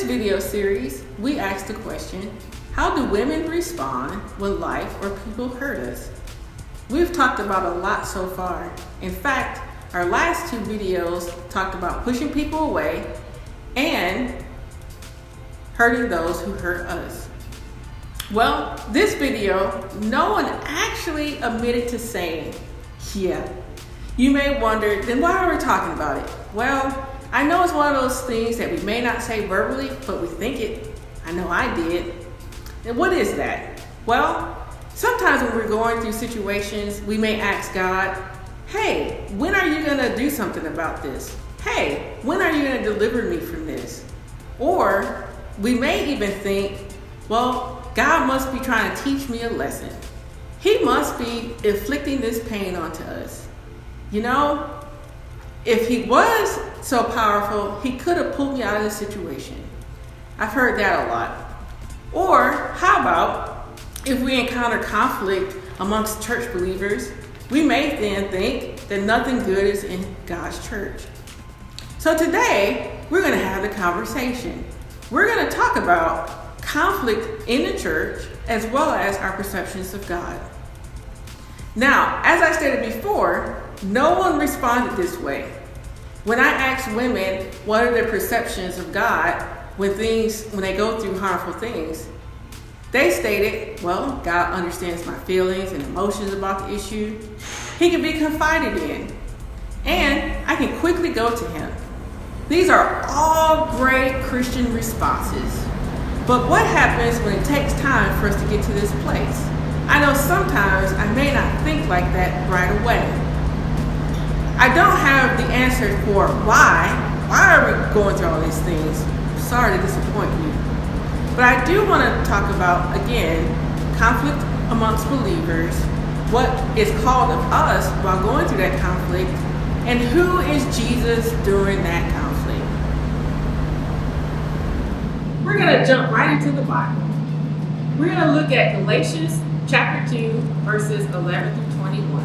video series, we asked the question, how do women respond when life or people hurt us? We've talked about a lot so far. In fact, our last 2 videos talked about pushing people away and hurting those who hurt us. Well, this video, no one actually admitted to saying, yeah. You may wonder, then why are we talking about it? Well, I know it's one of those things that we may not say verbally, but we think it. I know I did. And what is that? Well, sometimes when we're going through situations, we may ask God, hey, when are you gonna do something about this? Hey, when are you gonna deliver me from this? Or we may even think, well, God must be trying to teach me a lesson. He must be inflicting this pain onto us. You know, if he was so powerful, he could have pulled me out of this situation. I've heard that a lot. Or how about if we encounter conflict amongst church believers, we may then think that nothing good is in God's church. So today, we're going to have the conversation. We're going to talk about conflict in the church as well as our perceptions of God. Now, as I stated before, no one responded this way. When I asked women what are their perceptions of God when they go through harmful things, they stated, well, God understands my feelings and emotions about the issue. He can be confided in, and I can quickly go to him. These are all great Christian responses. But what happens when it takes time for us to get to this place? I know sometimes I may not think like that right away. I don't have the answer for why are we going through all these things. I'm sorry to disappoint you. But I do want to talk about, again, conflict amongst believers, what is called of us while going through that conflict, and who is Jesus during that conflict. We're going to jump right into the Bible. We're going to look at Galatians chapter 2, verses 11 through 21.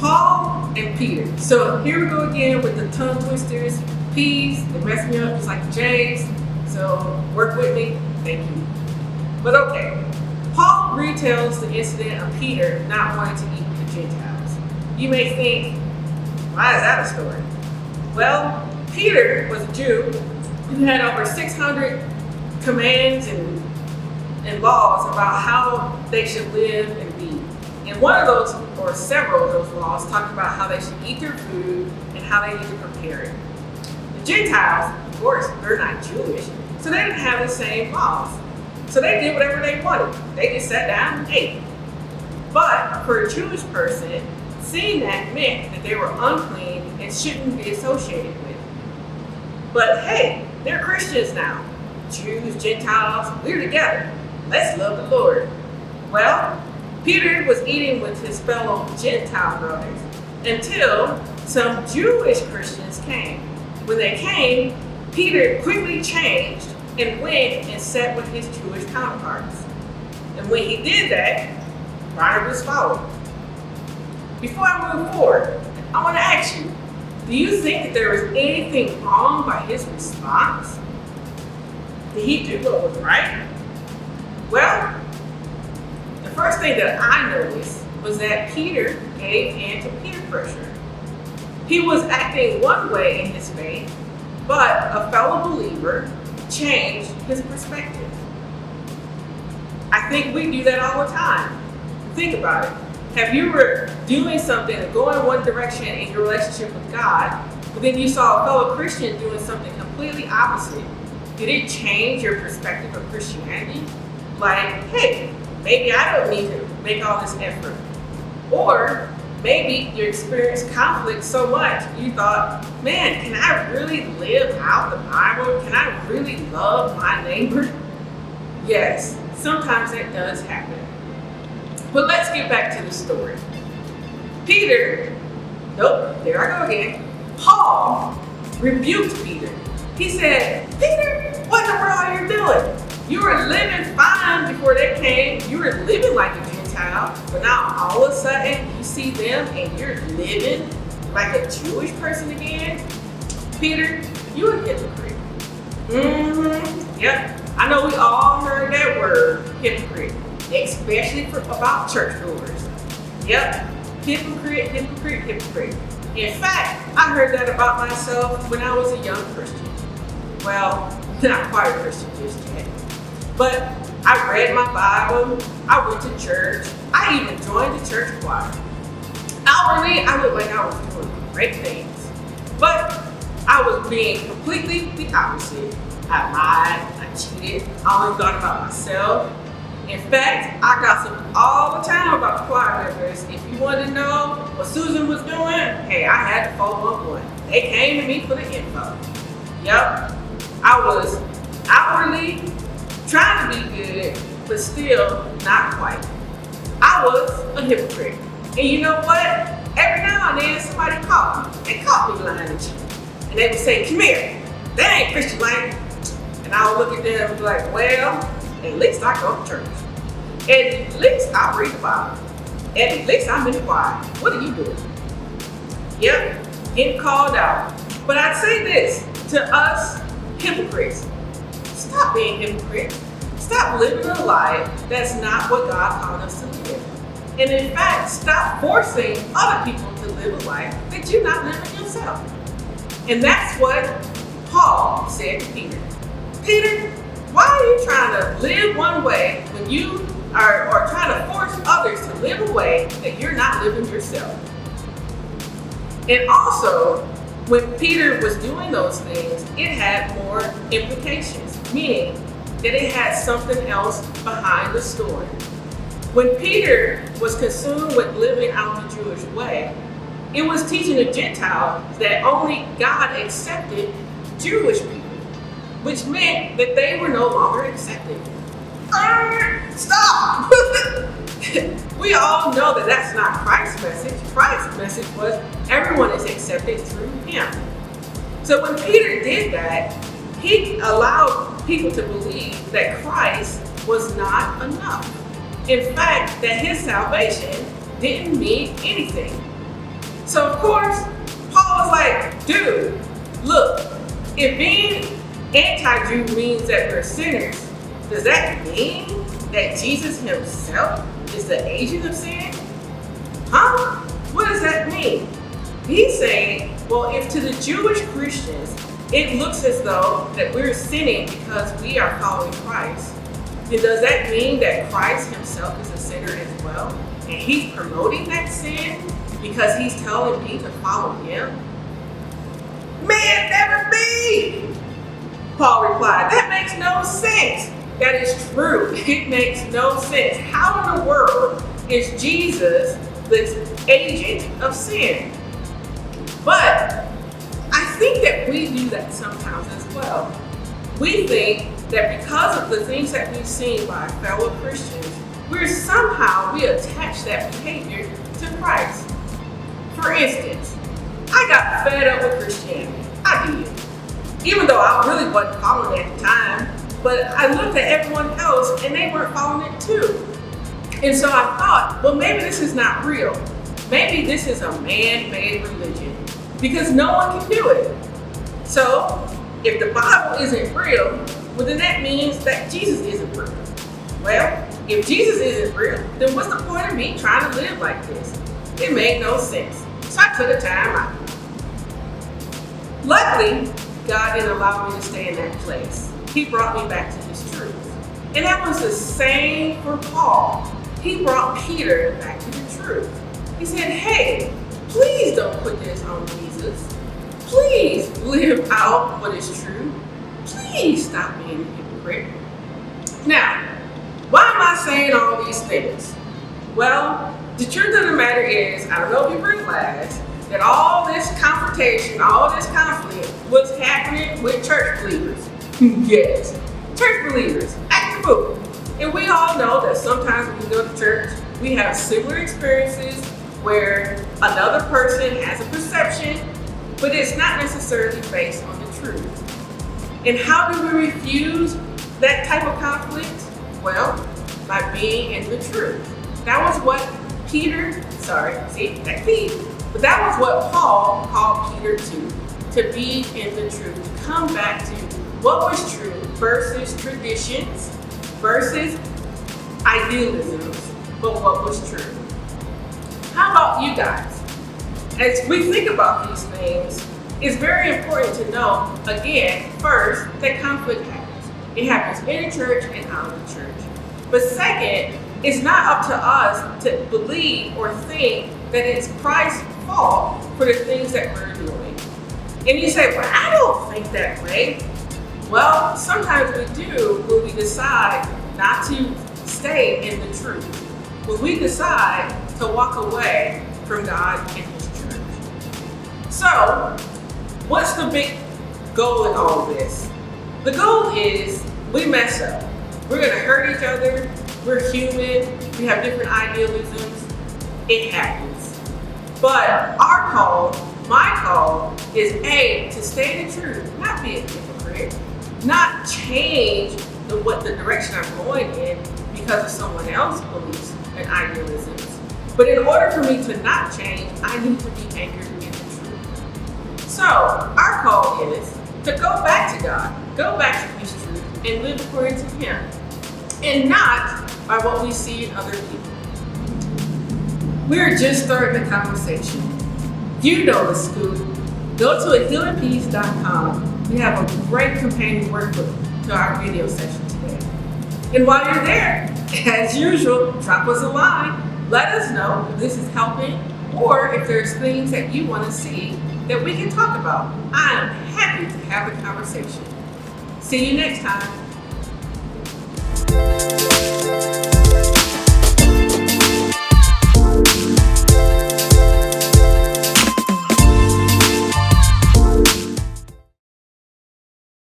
Paul and Peter. So here we go again with the tongue twisters, P's, they mess me up just like the J's. So work with me, thank you. But okay, Paul retells the incident of Peter not wanting to eat with the Gentiles. You may think, why is that a story? Well, Peter was a Jew who had over 600 commands and laws about how they should live and be. And one of those, or several of those laws, talked about how they should eat their food and how they need to prepare it. The Gentiles, of course, they're not Jewish, so they didn't have the same laws. So they did whatever they wanted. They just sat down and ate. But for a Jewish person, seeing that meant that they were unclean and shouldn't be associated with. But hey, they're Christians now. Jews, Gentiles, we're together. Let's love the Lord. Well, Peter was eating with his fellow Gentile brothers until some Jewish Christians came. When they came, Peter quickly changed and went and sat with his Jewish counterparts. And when he did that, Barnabas followed. Before I move forward, I want to ask you, do you think that there was anything wrong by his response? Did he do what was right? Well, the first thing that I noticed was that Peter gave in to peer pressure. He was acting one way in his faith, but a fellow believer changed his perspective. I think we do that all the time. Think about it. Have you ever doing something and going one direction in your relationship with God, but then you saw a fellow Christian doing something completely opposite? Did it change your perspective of Christianity? Like, hey, maybe I don't need to make all this effort. Or maybe you experienced conflict so much you thought, man, can I really live out the Bible? Can I really love my neighbor? Yes, sometimes that does happen. But let's get back to the story. Peter, nope, there I go again. Paul rebuked Peter. He said, Peter, what in the world are you doing? You were living fine before they came. You were living like a Gentile, but now all of a sudden you see them and you're living like a Jewish person again? Peter, you're a hypocrite. Yep. I know we all heard that word, hypocrite, especially about churchgoers. Yep. Hypocrite, hypocrite, hypocrite. In fact, I heard that about myself when I was a young Christian. Well, not quite a Christian just yet. But I read my Bible, I went to church, I even joined the church choir. Outwardly, I looked like I was doing great things. But I was being completely the opposite. I lied, I cheated, I only thought about myself. In fact, I gossiped all the time about the choir members. If you want to know what Susan was doing, hey, I had the 411. They came to me for the info. Yep, I was outwardly trying to be good, but still not quite. I was a hypocrite. And you know what? Every now and then somebody caught me. They caught me lying and cheating. And they would say, come here, that ain't Christian language. And I would look at them and be like, well, at least I go to church. At least I read the Bible. At least I'm in the choir. What are you doing? Yep, getting called out. But I'd say this to us hypocrites. Stop being hypocrites. Stop living a life that's not what God called us to live. And in fact, stop forcing other people to live a life that you're not living yourself. And that's what Paul said to Peter. Peter, why are you trying to live one way when you are trying to force others to live a way that you're not living yourself? And also, when Peter was doing those things, it had more implications, meaning that it had something else behind the story. When Peter was consumed with living out the Jewish way, it was teaching the Gentiles that only God accepted Jewish people, which meant that they were no longer accepted. Stop! We all know that that's not Christ's message. Christ's message was everyone is accepted through him. So when Peter did that, he allowed people to believe that Christ was not enough. In fact, that his salvation didn't mean anything. So of course, Paul was like, dude, look, if being anti-Jew means that we're sinners, does that mean that Jesus himself is the agent of sin? Huh? What does that mean? He's saying, well, if to the Jewish Christians, it looks as though that we're sinning because we are following Christ, then does that mean that Christ himself is a sinner as well? And he's promoting that sin because he's telling me to follow him? Man, never be! Paul replied, that makes no sense. That is true. It makes no sense. How in the world is Jesus the agent of sin? But I think that we do that sometimes as well. We think that because of the things that we've seen by fellow Christians, we attach that behavior to Christ. For instance, I got fed up with Christianity. I did. Even though I really wasn't following it at the time, but I looked at everyone else and they weren't following it too. And so I thought, well, maybe this is not real. Maybe this is a man-made religion because no one can do it. So if the Bible isn't real, well, then that means that Jesus isn't real. Well, if Jesus isn't real, then what's the point of me trying to live like this? It made no sense. So I took a time out. Luckily, God didn't allow me to stay in that place. He brought me back to his truth. And that was the same for Paul. He brought Peter back to the truth. He said, hey, please don't put this on Jesus. Please live out what is true. Please stop being a hypocrite. Now, why am I saying all these things? Well, the truth of the matter is, I don't know if you realize that all this confrontation, all this conflict was happening with church believers. Yes, church believers, act the fool. And we all know that sometimes when we go to church, we have similar experiences where another person has a perception, but it's not necessarily based on the truth. And how do we refuse that type of conflict? Well, by being in the truth. That was what but that was what Paul called Peter to be in the truth, to come back to What was true versus traditions versus idealisms, but what was true. How about you guys? As we think about these things, it's very important to know, again, first, that conflict happens. It happens in the church and out of the church. But second, it's not up to us to believe or think that it's Christ's fault for the things that we're doing. And you say, well, I don't think that way. Well, sometimes we do when we decide not to stay in the truth. When we decide to walk away from God and His church. So, what's the big goal in all of this? The goal is we mess up. We're going to hurt each other. We're human. We have different idealisms. It happens. But our call, my call, is A, to stay in the truth, not be a hypocrite, not change what the direction I'm going in because of someone else's beliefs and idealisms. But in order for me to not change, I need to be anchored in the truth. So our call is to go back to God, go back to His truth, and live according to Him, and not by what we see in other people. We're just starting the conversation. You know the scoop. Go to ahealingpeace.com. We have a great companion workbook to our video session today. And while you're there, as usual, drop us a line. Let us know if this is helping or if there's things that you want to see that we can talk about. I am happy to have a conversation. See you next time.